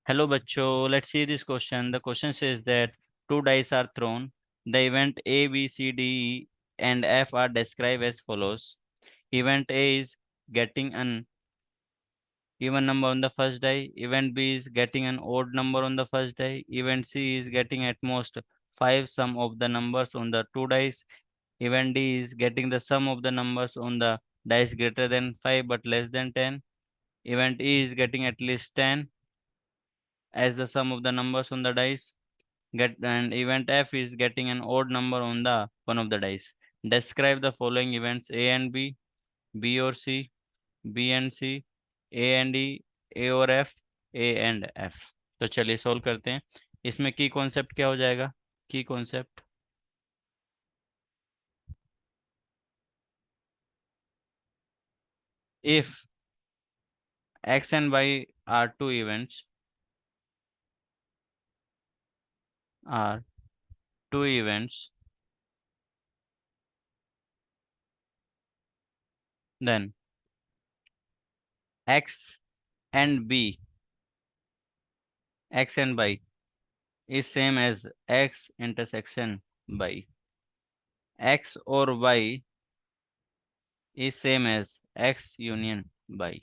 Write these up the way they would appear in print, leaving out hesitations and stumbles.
Hello, bachcho. Let's see this question. The question says that two dice are thrown. The event A, B, C, D, E, and F are described as follows. Event A is getting an even number on the first die. Event B is getting an odd number on the first die. Event C is getting at most 5 sum of the numbers on the two dice. Event D is getting the sum of the numbers on the dice greater than 5 but less than 10. Event E is getting at least 10 as the sum of the numbers on the dice. And event F is getting an odd number on the one of the dice. Describe the following events A and B, B or C, B and C, A and E, A और F, A and F। तो चलिए solve करते हैं। इसमें की concept क्या हो जाएगा? की concept, if X and Y are two events, are two events, then X and B, X and Y is same as X intersection Y, X और Y is same as X union Y।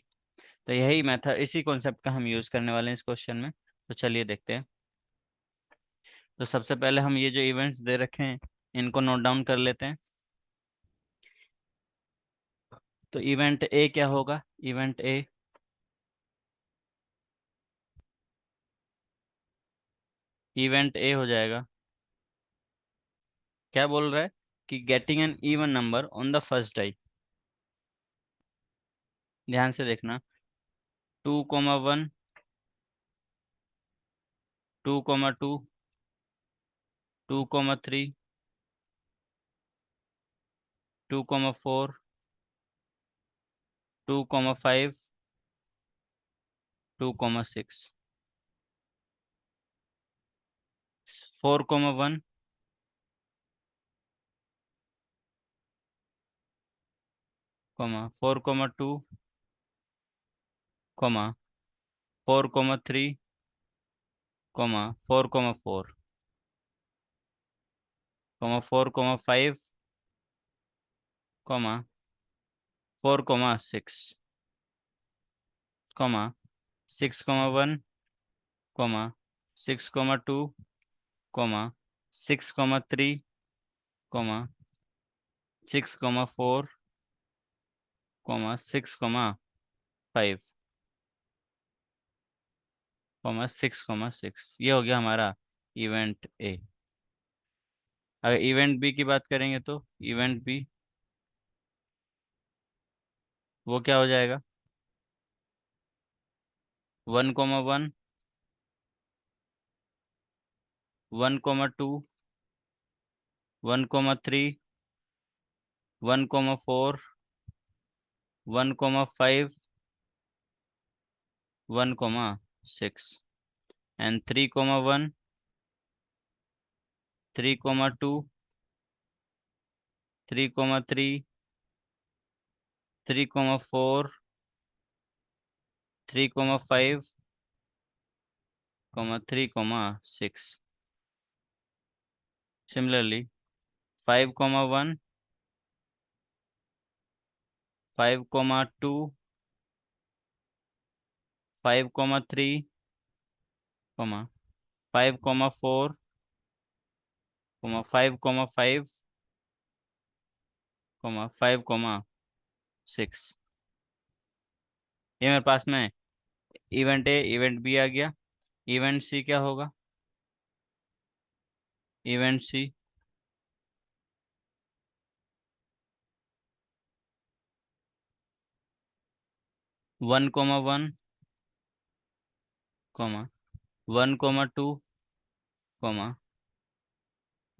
तो यही method, इसी concept का हम use करने वाले हैं इस क्वेश्चन में। तो चलिए देखते हैं। तो सबसे पहले हम ये जो इवेंट्स दे रखे हैं इनको नोट डाउन कर लेते हैं। तो इवेंट ए क्या होगा? इवेंट ए, इवेंट ए हो जाएगा, क्या बोल रहा है कि getting an even number on the first die. ध्यान से देखना, 2,1, 2,2, 2,3, 2,4, 2,5, 2,6, 4,1, 4,2, 4,3, 4,4, 4,5, 4,6, 6,1, 6,2, 6,3, 6,4, 6,5, 6,6। ये हो गया हमारा इवेंट ए। अगर इवेंट बी की बात करेंगे तो इवेंट बी वो क्या हो जाएगा? 1,1, 1,2, 1,3, 1,4, 1,5, 1,6 and 3,1, 3,2, 3,3, 3,4, 3,5, 3,6। Similarly, 5,1, 5,2, 5,3, 5,4, 5,5, 5,6। ये मेरे पास में इवेंट ए, इवेंट बी आ गया। इवेंट सी क्या होगा? Event C, 1,1, 1,2,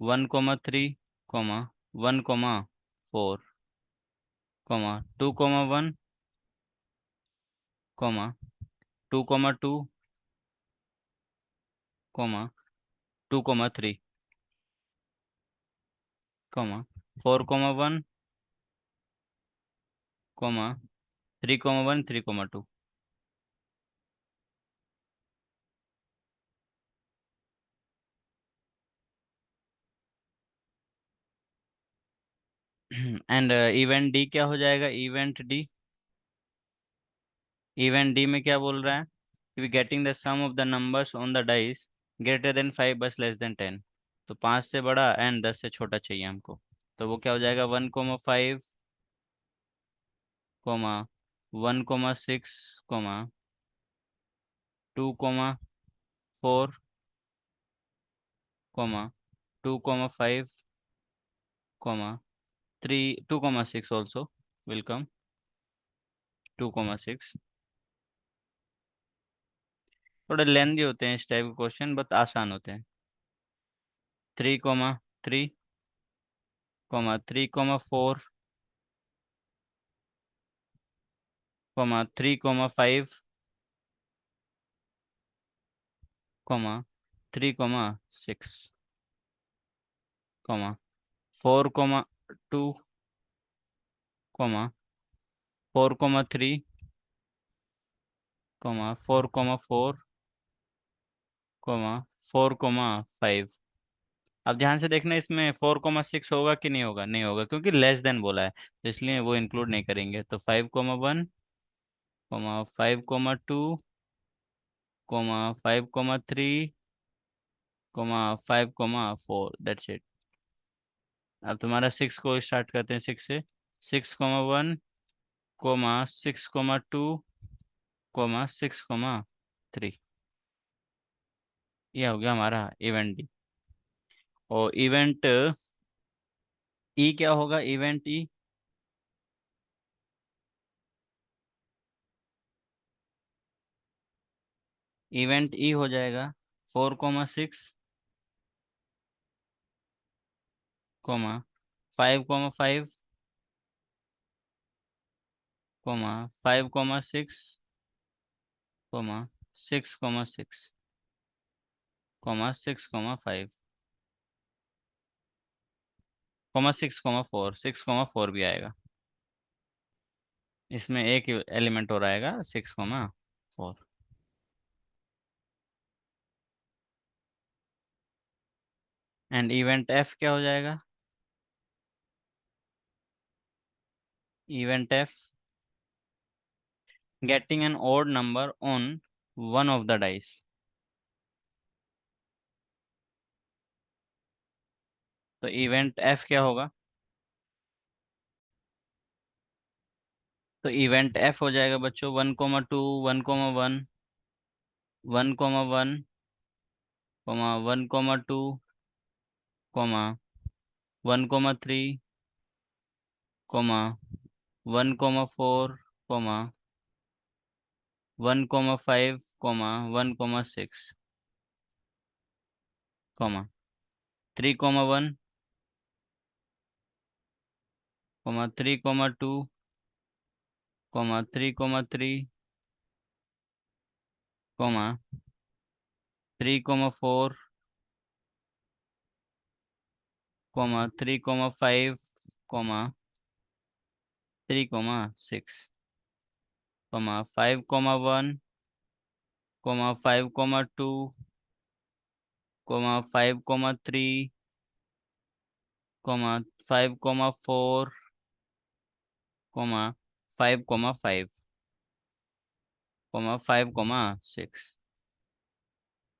1,3, 1,4, 2,1, 2,2, 2,3, 4,1, 3,1, 3,2। And event D क्या हो जाएगा? इवेंट डी, इवेंट डी में क्या बोल रहा है कि getting the sum of the numbers on the dice greater than 5 बस लेस देन 10। तो 5 से बड़ा एंड 10 से छोटा चाहिए हमको। तो वो क्या हो जाएगा? 1,5, 1,6, 2,4, 2,5, 3, 2,6 also will come, 2,6। थोड़े लेंदी होते हैं इस टाइप के क्वेश्चन, बट आसान होते हैं। 3,3, 3,4, 3,5, 3,6, 4,2, 4,3, 4,4, 4,5। अब ध्यान से देखना, इसमें 4,6 होगा कि नहीं होगा? नहीं होगा, क्योंकि लेस देन बोला है, तो इसलिए वो इंक्लूड नहीं करेंगे। तो 5,1, 5,2, 5,3, 5,4, दैट्स इट। अब तुम्हारा 6 को स्टार्ट करते हैं, 6 से। 6,1, 6,2, 6,3। ये हो गया हमारा इवेंट डी। और इवेंट ई क्या होगा? इवेंट ई, इवेंट ई हो जाएगा 4,6, 5,5, 5,6, 6,6, 6,5, 6,4, 6,4 भी आएगा। इसमें एक एलिमेंट और आएगा, 6,4। एंड इवेंट एफ क्या हो जाएगा? Event F, getting an odd number on one of the dice. तो इवेंट एफ क्या होगा? तो इवेंट एफ हो जाएगा बच्चों 1,2, 1,1, 1,1, 1,2, 1,3, 1,4, 1,5, 1,6, 3,1, 3,2, 3,3, 3,4, 3,5, 3,6, 5,1, 5,2, 5,3, 5,4, 5,5, 5,6।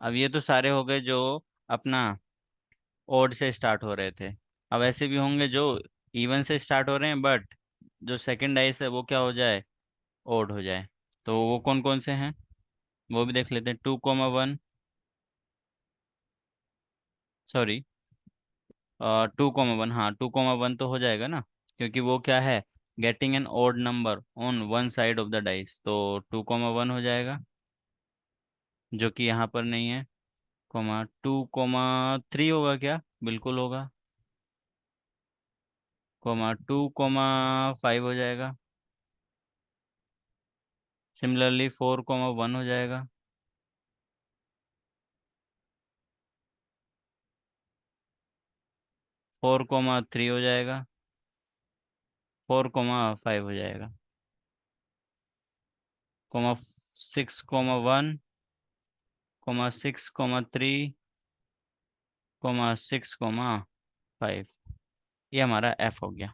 अब ये तो सारे हो गए जो अपना ओड से स्टार्ट हो रहे थे। अब ऐसे भी होंगे जो इवन से स्टार्ट हो रहे हैं, बट जो सेकंड डाइस है वो क्या हो जाए? ओड हो जाए। तो वो कौन कौन से हैं, वो भी देख लेते हैं। 2,1, सॉरी, 2,1, हाँ 2,1 तो हो जाएगा ना, क्योंकि वो क्या है? Getting an odd number on one side of the dice, तो 2,1 हो जाएगा, जो कि यहाँ पर नहीं है। 2,3 होगा क्या? बिल्कुल होगा। 2,5 हो जाएगा। सिमिलरली 4,1 हो जाएगा। 4,3 हो जाएगा। 4,5 हो जाएगा। 6,1, 6,3, 6,5। ये हमारा एफ हो गया।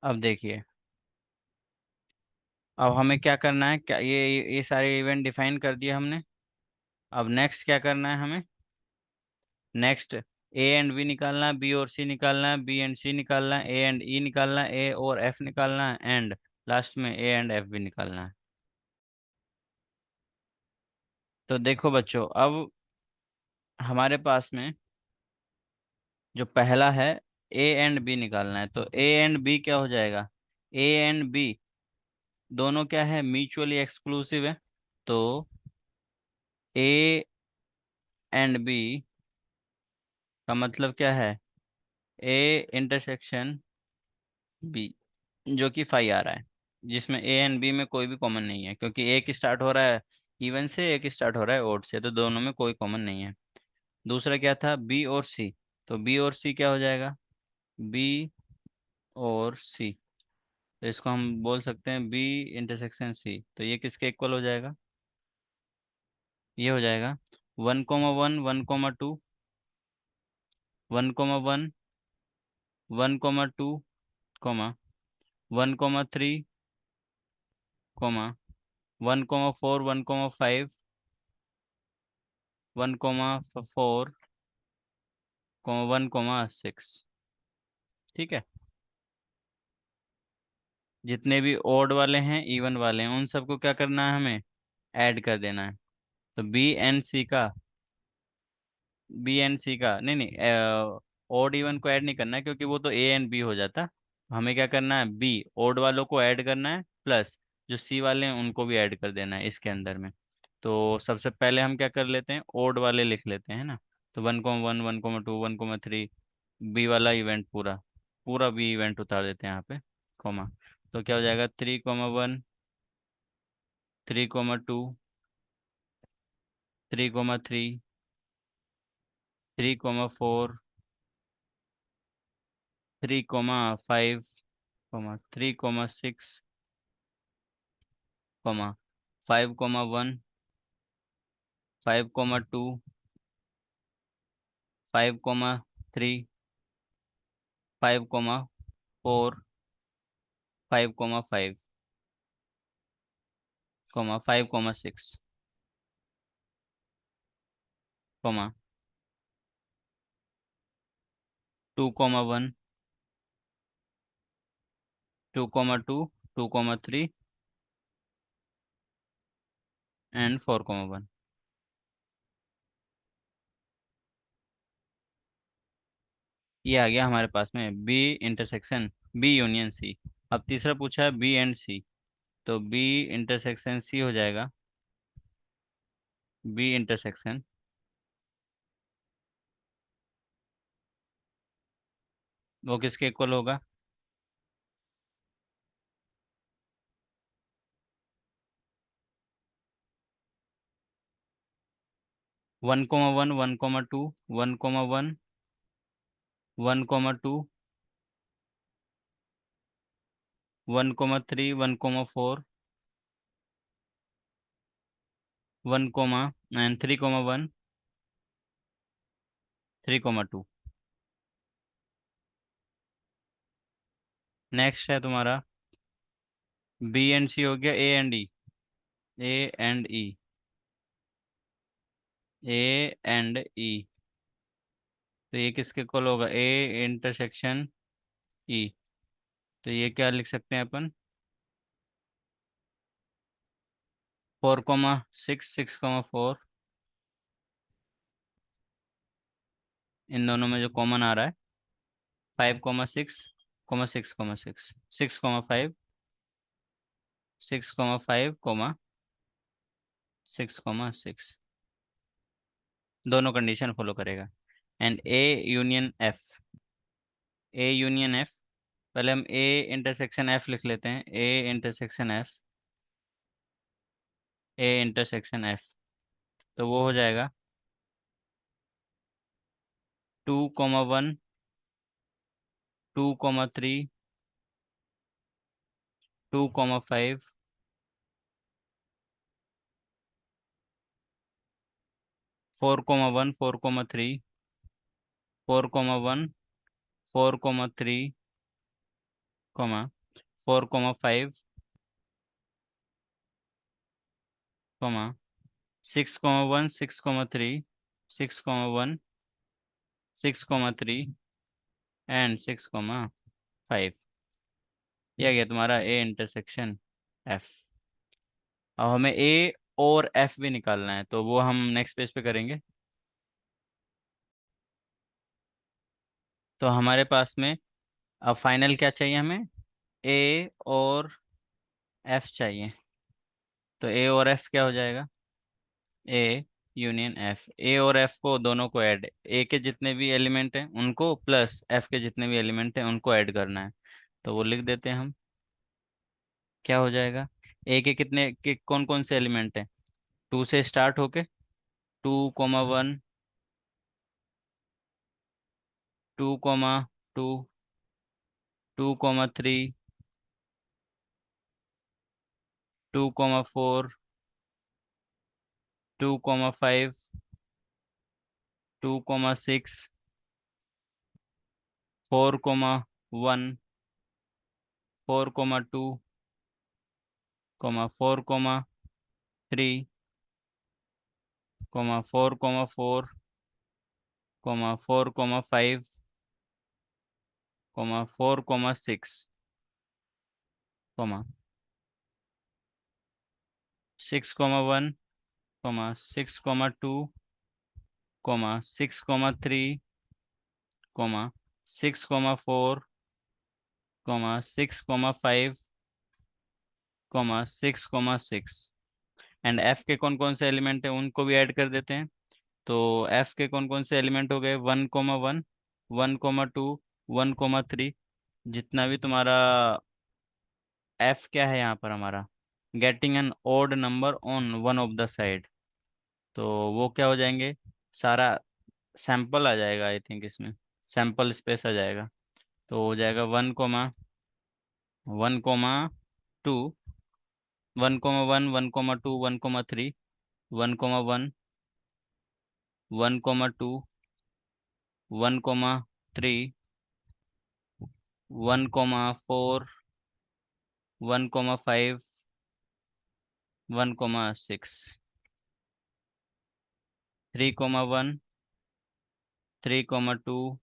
अब देखिए, अब हमें क्या करना है, क्या ये सारे इवेंट डिफाइन कर दिए हमने। अब नेक्स्ट क्या करना है हमें, नेक्स्ट ए एंड बी निकालना है, बी और सी निकालना है, बी एंड सी निकालना है, ए एंड ई निकालना है, ए और एफ निकालना है, एंड लास्ट में ए एंड एफ भी निकालना है। तो देखो बच्चों, अब हमारे पास में जो पहला है, ए एंड बी निकालना है, तो ए एंड बी क्या हो जाएगा, ए एंड बी दोनों क्या है, म्यूचुअली एक्सक्लूसिव है। तो ए एंड बी का मतलब क्या है, ए इंटरसेक्शन बी, जो कि फाई आ रहा है, जिसमें ए एंड बी में कोई भी कॉमन नहीं है, क्योंकि एक स्टार्ट हो रहा है इवन से, एक स्टार्ट हो रहा है ओड से, तो दोनों में कोई कॉमन नहीं है। दूसरा क्या था, बी और सी, तो बी और सी क्या हो जाएगा, बी और सी, तो इसको हम बोल सकते हैं बी इंटरसेक्शन सी, तो ये किसके इक्वल हो जाएगा, ये हो जाएगा 1,1 1,2 1,1 1,2 1,3 1,4 1,5 1,4 1,6। ठीक है, जितने भी ओड वाले हैं इवन वाले हैं उन सबको क्या करना है, हमें ऐड कर देना है। तो बी एंड सी का नहीं नहीं, ओड इवन को ऐड नहीं करना है, क्योंकि वो तो ए एंड बी हो जाता। हमें क्या करना है, बी ओड वालों को ऐड करना है, प्लस जो सी वाले हैं उनको भी ऐड कर देना है इसके अंदर में। तो सबसे पहले हम क्या कर लेते हैं, ओड वाले लिख लेते हैं ना। तो 1,1 1,2 1,3, बी वाला इवेंट पूरा, पूरा बी इवेंट उतार देते हैं यहाँ पे, कॉमा। तो क्या हो जाएगा, 3,1 3,2 3,3 3,4 3,5 3,6 5,1 5,2 5,3 5,4 5,5 5,6 2,1 2,2 2,3 एंड 4,1। ये आ गया हमारे पास में B intersection B union C. अब तीसरा पूछा है बी एंड सी, तो बी इंटरसेक्शन सी हो जाएगा, बी इंटरसेक्शन, वो किसके इक्वल होगा, 1,1 1,2 1,1 1,2 1,3 1,4 1 एंड 3,1 3,2। नेक्स्ट है तुम्हारा बी एंड सी हो गया, A and E, A and E, A and E, तो ये किसके इक्वल होगा, ए इंटरसेक्शन ई, तो ये क्या लिख सकते हैं अपन, 4,6 6,4, इन दोनों में जो कॉमन आ रहा है 5,6 6 6 6,5 6,5 6,6, दोनों कंडीशन फॉलो करेगा। And A union F, A union F, पहले हम ए इंटरसेक्शन एफ लिख लेते हैं, A intersection F, A intersection F, तो वो हो जाएगा 2,1 2,3 2,5 4,1 4,3 4,1 4,3 कॉमा 4,5, कॉमा 6,1, 6,3, 6,1, 6,3 एंड 6,5। ये आ गया तुम्हारा ए इंटरसेक्शन एफ। अब हमें ए और एफ भी निकालना है, तो वो हम नेक्स्ट पेज पे करेंगे। तो हमारे पास में अब फाइनल क्या चाहिए हमें, ए और एफ चाहिए। तो ए और एफ क्या हो जाएगा, ए यूनियन एफ। ए और एफ को दोनों को ऐड, ए के जितने भी एलिमेंट हैं उनको प्लस एफ के जितने भी एलिमेंट हैं उनको ऐड करना है। तो वो लिख देते हैं हम। क्या हो जाएगा, ए के कितने के कौन कौन से एलिमेंट हैं, 2 से स्टार्ट होके 2,1, 2,2, 2,3, 2,4, 2,5, 2,6, 4,1, 4,2, 4,3, 4,4, 4,5, 4,6, 6,1, 6,2, 6,3, 6,4, 6,5, 6,6। एंड एफ के कौन कौन से एलिमेंट है उनको भी ऐड कर देते हैं। तो एफ के कौन कौन से एलिमेंट हो गए, 1,1, 1,2, 1,3। जितना भी तुम्हारा एफ क्या है यहाँ पर हमारा, getting an odd number on one of the side. तो वो क्या हो जाएंगे, सारा सैंपल आ जाएगा आई थिंक इसमें, सैंपल स्पेस आ जाएगा। तो हो जाएगा 1,1,2, 1,1, 1,2, 1,3, 1,1, 1,2, 1,3, 1,4, 1,5, 1,6, 3,1, 3,2,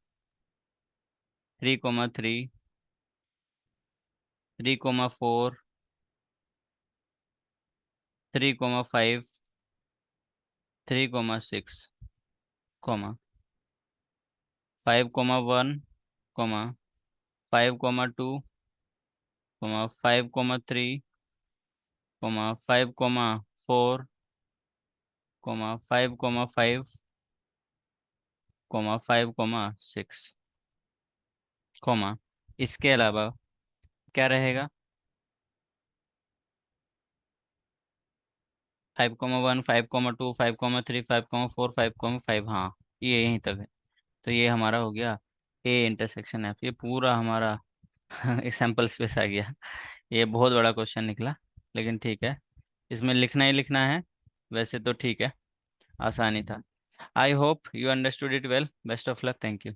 3,3, 3,4, 3,5, 3,6, 5,1, 5,2, 5,3, 5,4, 5,5, 5,6, इसके अलावा क्या रहेगा, 5,1, 5,2, 5,3, 5,4, 5,5, हाँ ये यहीं तक है। तो ये हमारा हो गया ए इंटरसेक्शन एफ, ये पूरा हमारा सैंपल स्पेस आ गया। ये बहुत बड़ा क्वेश्चन निकला, लेकिन ठीक है, इसमें लिखना ही लिखना है। वैसे तो ठीक है, आसानी था। I hope you understood it well. Best of luck, thank you.